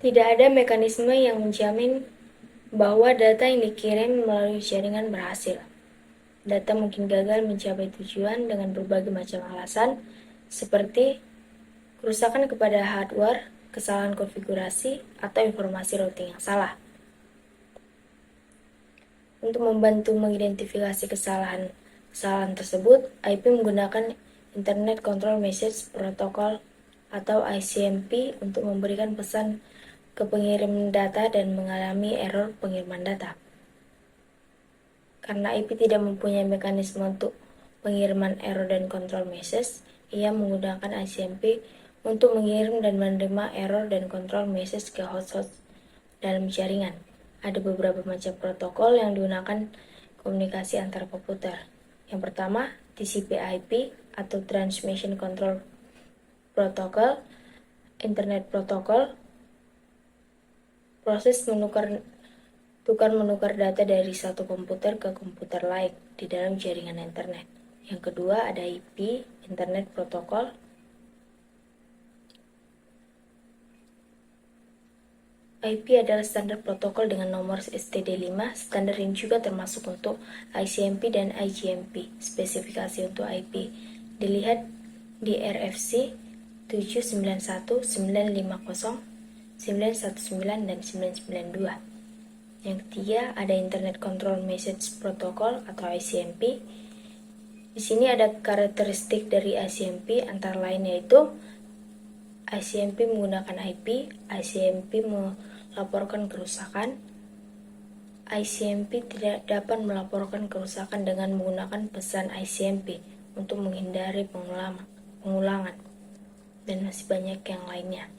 Tidak ada mekanisme yang menjamin bahwa data yang dikirim melalui jaringan berhasil. Data mungkin gagal mencapai tujuan dengan berbagai macam alasan, seperti kerusakan kepada hardware, kesalahan konfigurasi, atau informasi routing yang salah. Untuk membantu mengidentifikasi kesalahan tersebut, IP menggunakan Internet Control Message Protocol atau ICMP untuk memberikan pesan ke pengirim data dan mengalami error pengiriman data. Karena IP tidak mempunyai mekanisme untuk pengiriman error dan control message, ia menggunakan ICMP untuk mengirim dan menerima error dan control message ke host-host dalam jaringan. Ada beberapa macam protokol yang digunakan komunikasi antar komputer. Yang pertama, TCP/IP atau Transmission Control Protocol, Internet Protocol, proses tukar-menukar data dari satu komputer ke komputer lain di dalam jaringan internet. Yang kedua ada IP, Internet Protocol. IP adalah standar protokol dengan nomor STD5. Standar ini juga termasuk untuk ICMP dan IGMP. Spesifikasi untuk IP dilihat di RFC 791, 950, 919, dan 992. Yang ketiga ada Internet Control Message Protocol atau ICMP. Di sini ada karakteristik dari ICMP antara lain yaitu ICMP menggunakan IP, ICMP melaporkan kerusakan, ICMP tidak dapat melaporkan kerusakan dengan menggunakan pesan ICMP untuk menghindari pengulangan, dan masih banyak yang lainnya.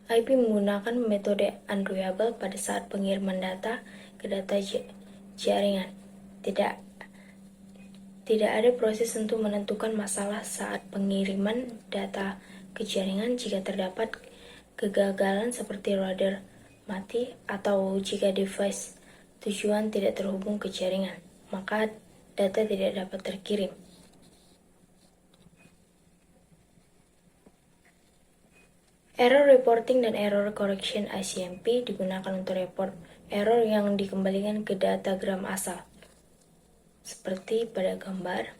IP menggunakan metode unreliable pada saat pengiriman data ke data jaringan. Tidak ada proses untuk menentukan masalah saat pengiriman data ke jaringan jika terdapat kegagalan seperti router mati atau jika device tujuan tidak terhubung ke jaringan, maka data tidak dapat terkirim. Error reporting dan error correction ICMP digunakan untuk report error yang dikembalikan ke datagram asal. Seperti pada gambar,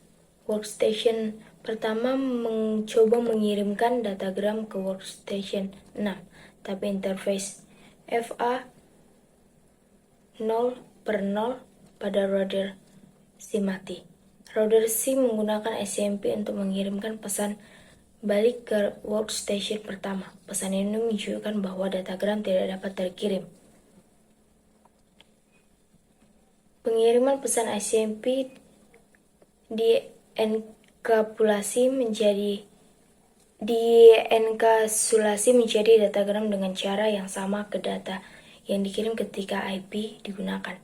workstation pertama mencoba mengirimkan datagram ke workstation 6, tapi interface FA 0/0 pada router C mati. Router C menggunakan ICMP untuk mengirimkan pesan balik ke workstation pertama. Pesan ini menunjukkan bahwa datagram tidak dapat terkirim. Pengiriman pesan ICMP dienkapsulasi menjadi datagram dengan cara yang sama ke data yang dikirim ketika IP digunakan.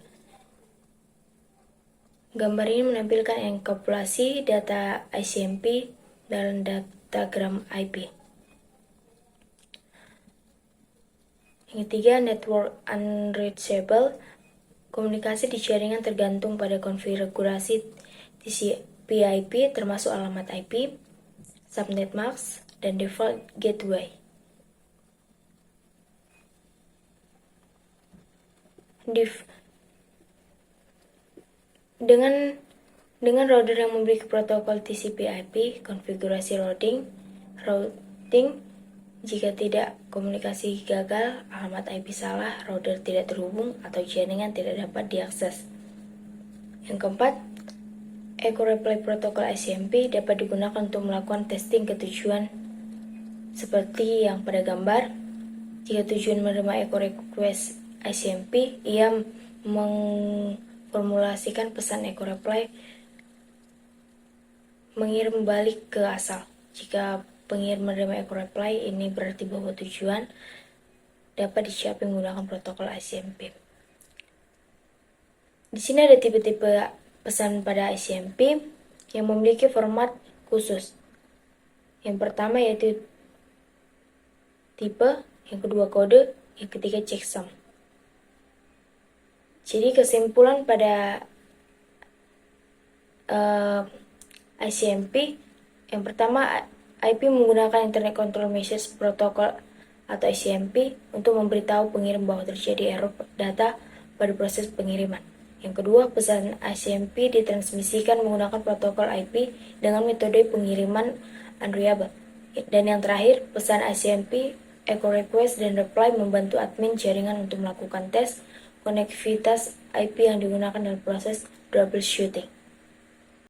Gambar ini menampilkan enkapsulasi data ICMP dalam datagram IP. Yang ketiga, network unreachable. Komunikasi di jaringan tergantung pada konfigurasi TCP/IP termasuk alamat IP, subnet mask, dan default gateway. Dengan router yang memiliki protokol TCP/IP, konfigurasi routing, jika tidak komunikasi gagal, alamat IP salah, router tidak terhubung, atau jaringan tidak dapat diakses. Yang keempat, Echo Replay Protocol ICMP dapat digunakan untuk melakukan testing ketujuan seperti yang pada gambar. Jika tujuan menerima Echo Request ICMP, ia mengformulasikan pesan Echo Reply mengirim balik ke asal. Jika pengirim menerima Echo Reply, ini berarti bahwa tujuan dapat dicapai menggunakan protokol ICMP. Di sini ada tipe-tipe pesan pada ICMP yang memiliki format khusus. Yang pertama yaitu tipe, yang kedua kode, yang ketiga checksum. Jadi kesimpulan pada ICMP, yang pertama IP menggunakan Internet Control Message Protocol atau ICMP untuk memberitahu pengirim bahwa terjadi error data pada proses pengiriman. Yang kedua, pesan ICMP ditransmisikan menggunakan protokol IP dengan metode pengiriman unreliable. Dan yang terakhir, pesan ICMP, echo request, dan reply membantu admin jaringan untuk melakukan tes konektivitas IP yang digunakan dalam proses troubleshooting.